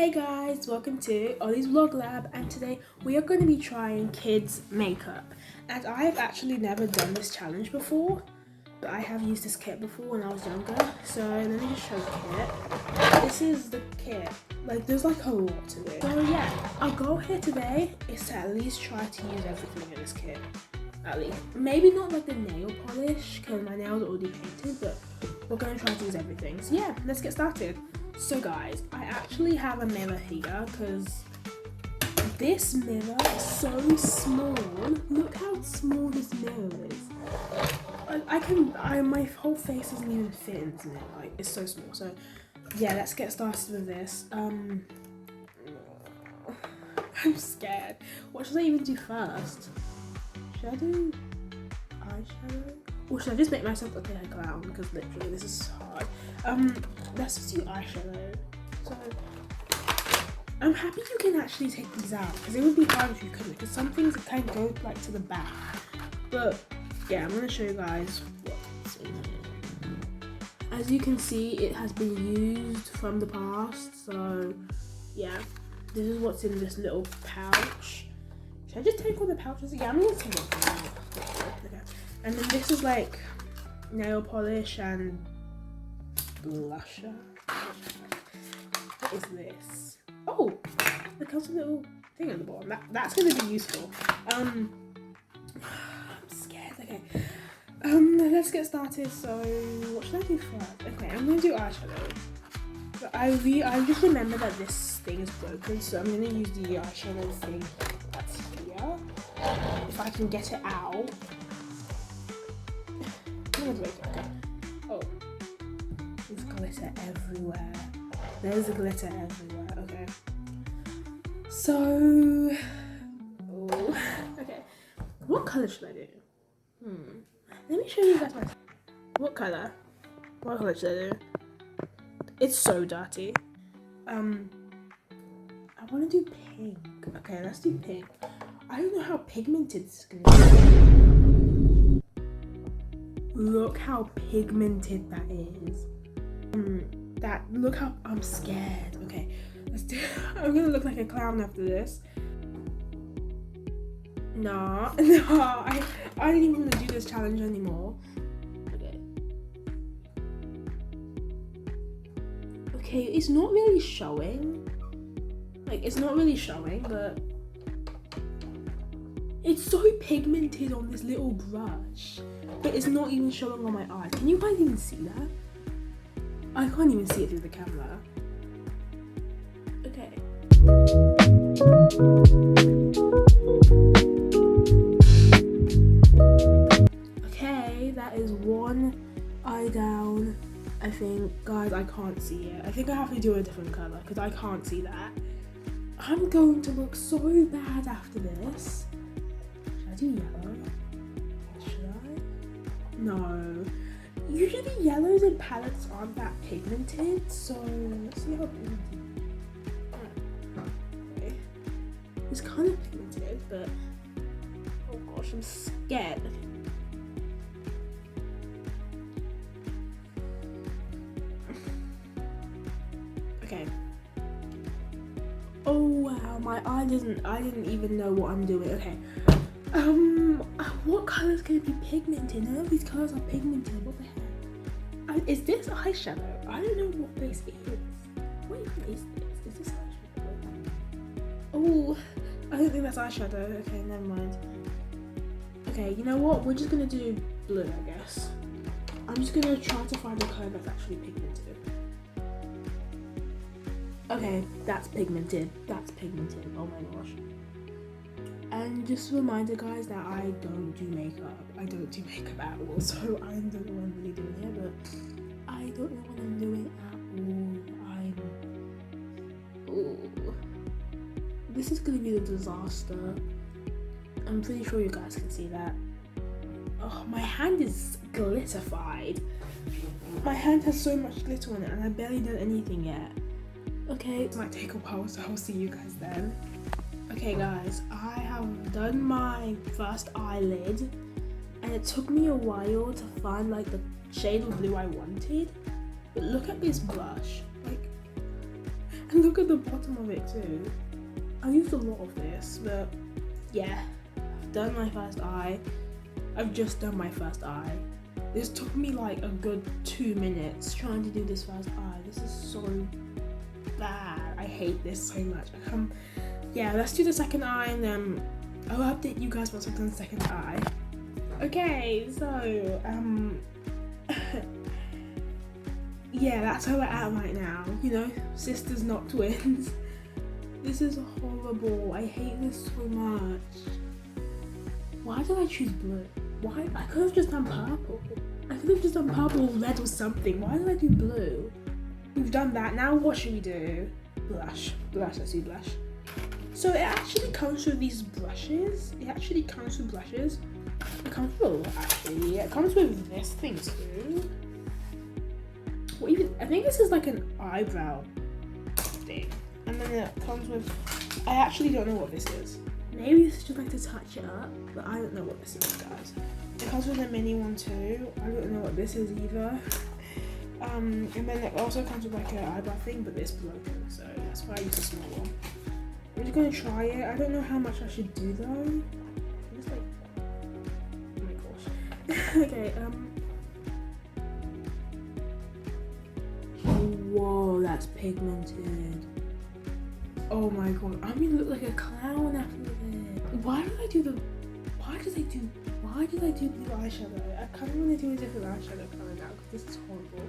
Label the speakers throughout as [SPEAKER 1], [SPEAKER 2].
[SPEAKER 1] Hey guys, welcome to Ollie's Vlog Lab, and today we are going to be trying kids makeup. And I have actually never done this challenge before, but I have used this kit before when I was younger. So let me just show the kit. This is the kit. Like, there's like a lot to it. So yeah, our goal here today is to at least try to use everything in this kit. At least. Maybe not like the nail polish, because my nails are already painted, but we're going to try to use everything. So yeah, let's get started. So guys, I actually have a mirror here because this mirror is so small. Look how small this mirror is. My whole face doesn't even fit in this mirror. Like, it's so small. So yeah, let's get started with this. I'm scared. What should I even do first? Should I do eyeshadow? Or should I just make myself look like a clown? Because literally this is hard. Let's just do eyeshadow. So I'm happy you can actually take these out, because it would be hard if you couldn't, because some things kind of go like to the back. But yeah, I'm gonna show you guys what's in here. As you can see, it has been used from the past. So yeah, this is what's in this little pouch. Should I just take all the pouches? Yeah, I'm gonna take all the pouches. Okay. And then this is like nail polish and blusher. What is this? Oh, it comes with a little thing at the bottom. That's gonna be useful. I'm scared. Okay. Let's get started. So what should I do first? Okay, I'm gonna do eyeshadow. But I just remember that this thing is broken, so I'm gonna use the eyeshadow thing that's here. If I can get it out. Okay. Oh, there's glitter everywhere. There's glitter everywhere. Okay. So, okay. What color should I do? Let me show you guys my. What color? What color should I do? It's so dirty. I want to do pink. Okay, let's do pink. I don't know how pigmented this is gonna be. Look how pigmented that is. Look how I'm scared. Okay, let's do. I'm gonna look like a clown after this. Nah, I don't even want to do this challenge anymore. Okay, it's not really showing. Like, it's not really showing, but it's so pigmented on this little brush. But it's not even showing on my eyes. Can you guys even see that? I can't even see it through the camera. Okay. Okay, that is one eye down. I think, guys, I can't see it. I think I have to do a different color because I can't see that. I'm going to look so bad after this. Should I do yellow? Should I? No. Usually yellows and palettes aren't that pigmented, so let's see how pigmented. Okay. It's kind of pigmented, but oh gosh, I'm scared. Okay. Oh wow, I didn't even know what I'm doing. Okay. What color is going to be pigmented? None of these colors are pigmented. What the heck? Is this eyeshadow? I don't know what this is. What even is this? Is this eyeshadow? Oh, I don't think that's eyeshadow. Okay, never mind. Okay, you know what? We're just going to do blue, I guess. I'm just going to try to find a color that's actually pigmented. Okay, that's pigmented. That's pigmented. Oh my gosh. And just a reminder, guys, that I don't do makeup. I don't do makeup at all. So I don't know what I'm really doing here, but I don't know what I'm doing at all. This is gonna be a disaster. I'm pretty sure you guys can see that. Oh, my hand is glitterified. My hand has so much glitter on it, and I barely done anything yet. Okay, it might take a while, so I'll see you guys then. Okay guys, I have done my first eyelid, and it took me a while to find like the shade of blue I wanted. But look at this blush. Like, And look at the bottom of it too. I used a lot of this, but yeah, I've done my first eye. I've just done my first eye. This took me like a good 2 minutes trying to do this first eye. This is so bad. I hate this so much. Yeah, let's do the second eye and then I'll update you guys once I've done the second eye. Okay, so yeah, that's how we're at right now. You know, sisters not twins. This is horrible. I hate this so much. Why did I choose blue? Why? I could have just done purple. I could have just done purple, red or something. Why did I do blue? We've done that. Now what should we do? Blush. Let's do blush. So it actually comes with these brushes. It comes with a lot actually. It comes with this thing too. I think this is like an eyebrow thing. And then it comes with, I actually don't know what this is. Maybe this is just like to touch it up, but I don't know what this is, guys. It comes with a mini one too. I don't know what this is either. And then it also comes with like an eyebrow thing, but it's broken, so that's why I use a small one. I'm just gonna try it. I don't know how much I should do though. I'm just like, oh my gosh. Okay, whoa, that's pigmented. Oh my god, I'm gonna look like a clown after this. Why did I do blue eyeshadow? I kind of want to do a different eyeshadow color now because this is horrible.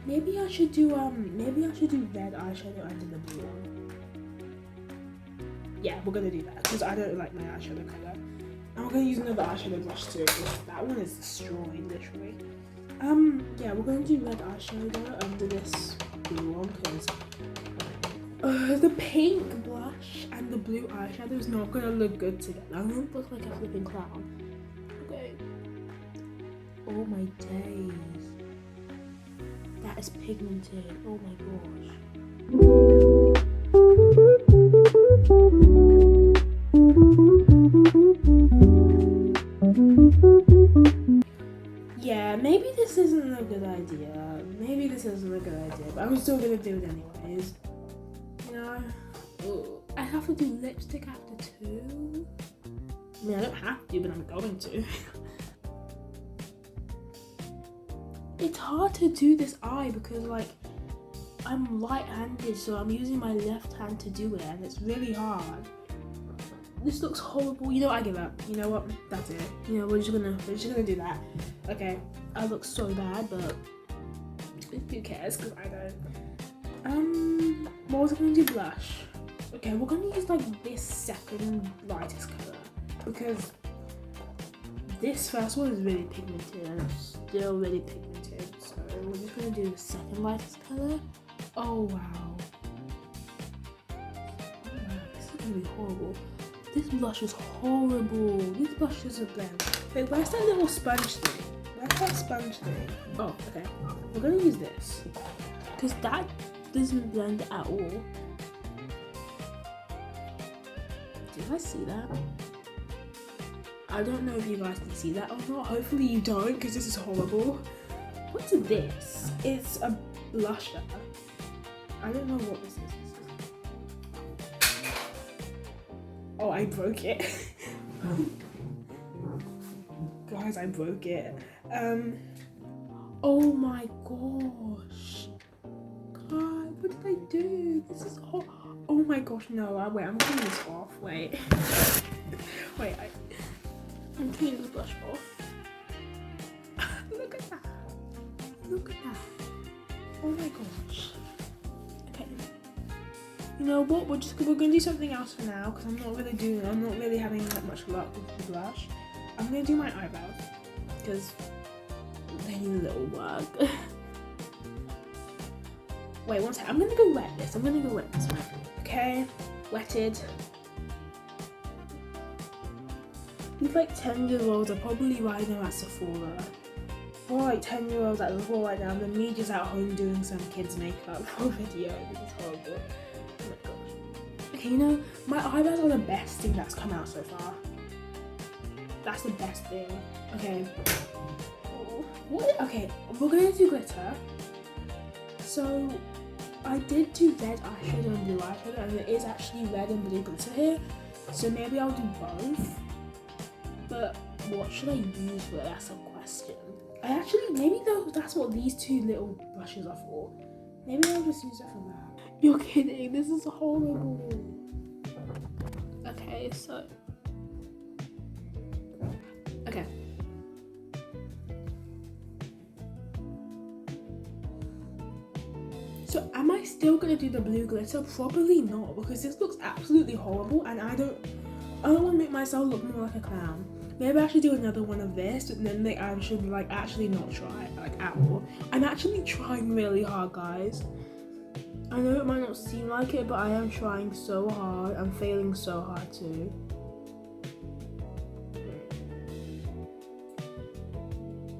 [SPEAKER 1] Maybe I should do red eyeshadow under the blue one. Yeah, we're gonna do that because I don't like my eyeshadow color. And we're gonna use another eyeshadow brush too because that one is destroyed literally. Yeah, we're gonna do red eyeshadow under this blue one because the pink blush and the blue eyeshadow is not gonna look good together. I'm gonna look like a flipping clown. Okay. Oh my days. That is pigmented. Oh my gosh. Yeah, maybe this isn't a good idea. But I'm still gonna do it anyways. I have to do lipstick after 2. I mean, I don't have to, but I'm going to. It's hard to do this eye because like I'm right-handed, so I'm using my left hand to do it, and it's really hard. This looks horrible. You know, I give up. You know what? That's it. You know, we're just gonna do that. Okay, I look so bad, but who cares? Because I don't. What was I gonna do? Blush. Okay, we're gonna use like this second lightest color because this first one is really pigmented and it's still really pigmented. So we're just gonna do the second lightest color. Oh wow. This is gonna be horrible. This blush is horrible. These blushes are blend. Wait, where's that little sponge thing? Oh, okay. We're gonna use this because that doesn't blend at all. Did I see that? I don't know if you guys can see that or not. Hopefully you don't, because this is horrible. What's this? It's a blusher. I don't know what this is. Oh, I broke it. Guys, I broke it. Oh my gosh. God, what did I do? This is hot. Oh my gosh, no. Wait, I'm cleaning this off. Wait. Wait, I'm cleaning this blush off. Look at that. Look at that. Oh my gosh. Okay. You know what? We're gonna do something else for now because I'm not really having that much luck with the blush. I'm gonna do my eyebrows because they need a little work. Wait, one second. I'm gonna go wet this. Okay, wetted. These like 10-year-olds are probably right now at Sephora. Or like 10-year-olds at Sephora right now, and then me just at home doing some kids' makeup for a video. This is horrible. Oh my gosh. Okay, you know, my eyebrows are the best thing that's come out so far. That's the best thing. Okay. What? Okay, we're gonna do glitter. So I did do red eyeshadow and blue eyeshadow, and it is actually red and blue glitter here. So maybe I'll do both. But what should I use for it? That's a question. Maybe that's what these two little brushes are for. Maybe I'll just use it for that. You're kidding, this is horrible. Okay, so. Okay. So am I still gonna do the blue glitter? Probably not, because this looks absolutely horrible and I don't want to make myself look more like a clown. Maybe I should do another one of this, and then I should like actually not try like at all. I'm actually trying really hard, guys. I know it might not seem like it, but I am trying so hard. I'm failing so hard too.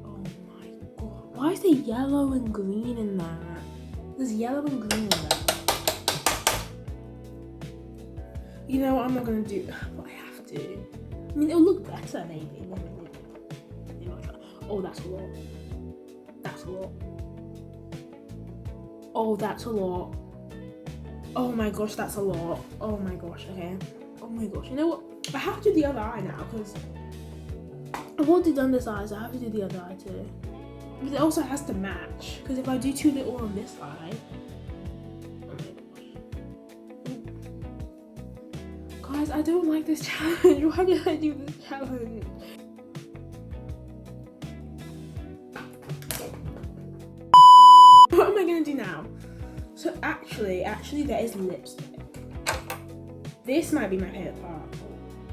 [SPEAKER 1] Oh my god. Why is there yellow and green in that? There's yellow and green in that. You know what I'm not gonna do, but I have to. I mean, it'll look better maybe. Maybe I'll try. Oh, that's a lot. That's a lot. Oh, that's a lot. Oh my gosh, that's a lot. Oh my gosh, okay. Oh my gosh, you know what? I have to do the other eye now, because I've already done this eye, so I have to do the other eye too. But it also has to match, because if I do too little on this eye, oh my gosh. Guys, I don't like this challenge. Why did I do this challenge? What am I gonna do now? So actually there is lipstick. This might be my favorite part.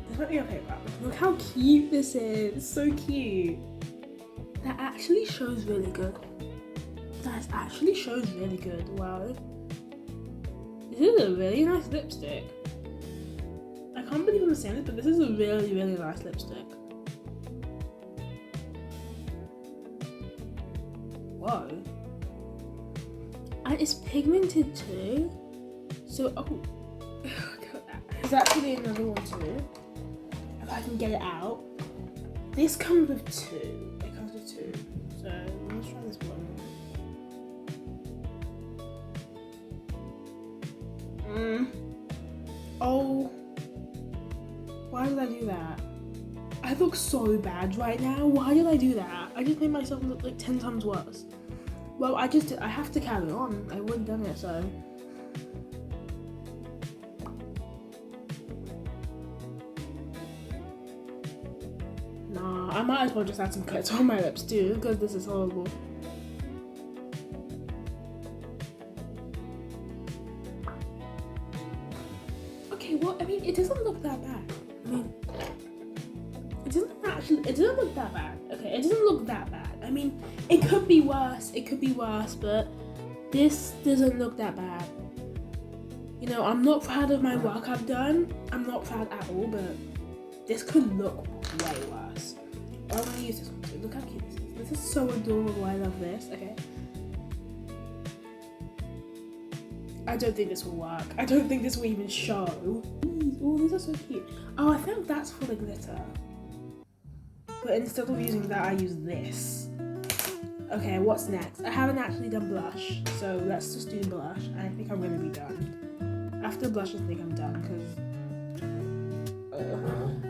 [SPEAKER 1] This might be my favorite part. Look how cute this is. It's so cute. That actually shows really good. That actually shows really good. Wow. This is a really nice lipstick. I can't believe I'm saying this, but this is a really, really nice lipstick. Whoa. And it's pigmented too. So, oh. There's actually another one too. If I can get it out. This comes with two. It comes with two. So, let's try this one. Oh. Why did I do that? I look so bad right now. Why did I do that? I just made myself look like 10 times worse. Well, I have to carry on. I wouldn't done it, so. Nah, I might as well just add some glitter on my lips too, because this is horrible. Okay, well, I mean, it doesn't look that bad. I mean, it doesn't look that bad. Okay, it doesn't look that bad. I mean, it could be worse, but this doesn't look that bad. You know, I'm not proud of my work I've done. I'm not proud at all, but this could look way worse. Oh, I'm gonna use this one too. Look how cute this is. This is so adorable. I love this. Okay. I don't think this will work. I don't think this will even show. Oh, these are so cute. Oh, I think that's for the glitter. But instead of using that, I use this. Okay, what's next? I haven't actually done blush, so let's just do blush. And I think I'm gonna be done. After blush, I think I'm done, because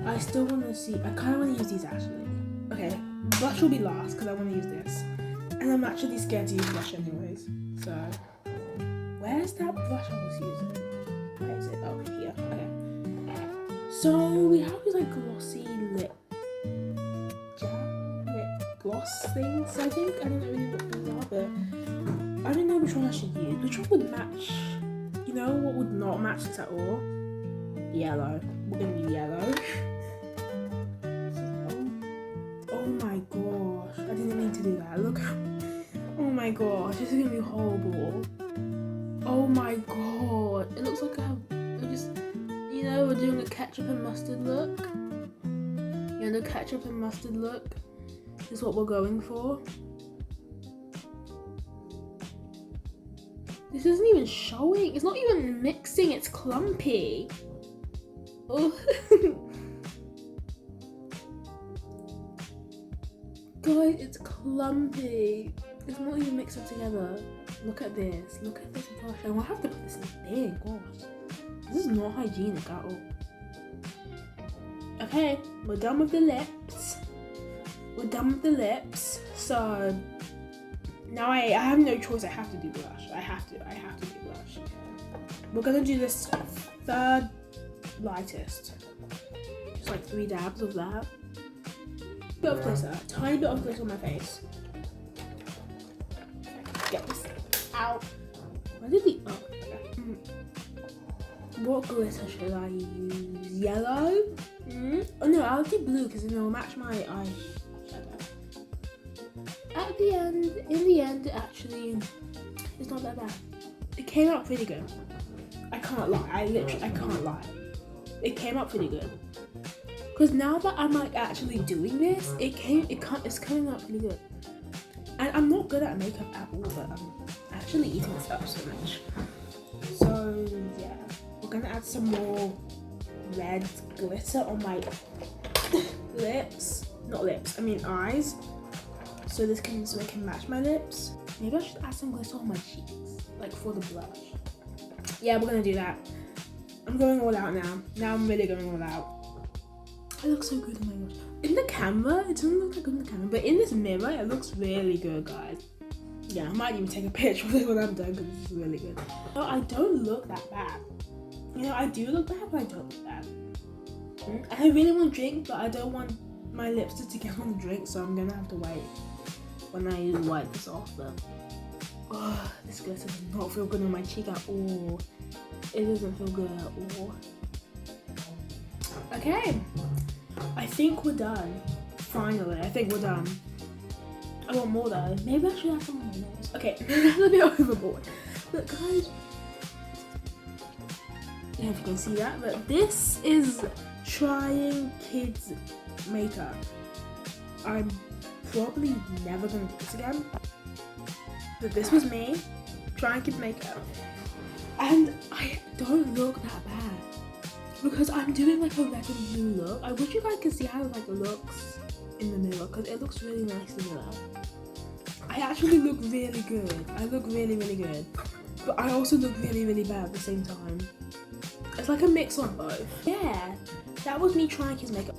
[SPEAKER 1] I still want to see. I kind of want to use these actually. Okay, blush will be last because I want to use this, and I'm actually scared to use blush anyways. So, where's that brush I was using? Where is it? Oh, here. Okay. So we have these like glossy lip gloss things, I think. I don't know really what these are, but I don't know which one I should use. Which one would match? You know what would not match this at all? Yellow. We're gonna do yellow. Oh my gosh. I didn't mean to do that. Look. Oh my gosh. This is gonna be horrible. Oh my god. It looks like we're doing a ketchup and mustard look. You know, the ketchup and mustard look is what we're going for. This isn't even showing. It's not even mixing. It's clumpy. Oh. Guys, it's clumpy. It's not even mixed up together. Look at this. Look at this brush. I will have to put this in there. Gosh. This is not hygienic at all. Okay, we're done with the lips. We're done with the lips. So now I have no choice. I have to do blush. I have to do blush. We're gonna do this third lightest. Just like 3 dabs of that. Bit of glitter. Tiny bit of glitter on my face. Get this out. Where did the What glitter should I use? Yellow? Oh no, I'll do blue because then it'll match my eyeshadow. In the end, actually, it's not that bad. It came out pretty good. I can't lie. I can't lie. It came out pretty good. Because now that I'm like actually doing this, it's coming out pretty good. And I'm not good at makeup at all, but I'm actually eating this up so much. So yeah, we're gonna add some more red glitter on my lips. Not lips, I mean eyes. So it can match my lips. Maybe I should add some glitter on my cheeks, like for the blush. Yeah, we're gonna do that. I'm going all out now. Now I'm really going all out. I look so good, oh my gosh. In the camera, it doesn't look that good in the camera, but in this mirror, it looks really good, guys. Yeah, I might even take a picture of it when I'm done because this is really good. No, I don't look that bad. You know, I do look bad, but I don't look bad. I really want to drink, but I don't want my lipstick to get on the drink, so I'm gonna have to wait when I wipe this off. But oh, this glitter does not feel good on my cheek at all. It doesn't feel good at all. Okay, I think we're done. Finally, I think we're done. I want more though. Maybe I should have some on my nose. Okay, that's a bit overboard. But guys, I don't know if you can see that, but this is trying kids makeup. I'm probably never gonna do this again. But this was me trying kids makeup. And I don't look that bad. Because I'm doing like a red and blue look. I wish you guys could see how it like looks in the mirror because it looks really nice in the mirror. I actually look really good. I look really, really good. But I also look really, really bad at the same time. It's like a mix of both. Yeah, that was me trying his makeup.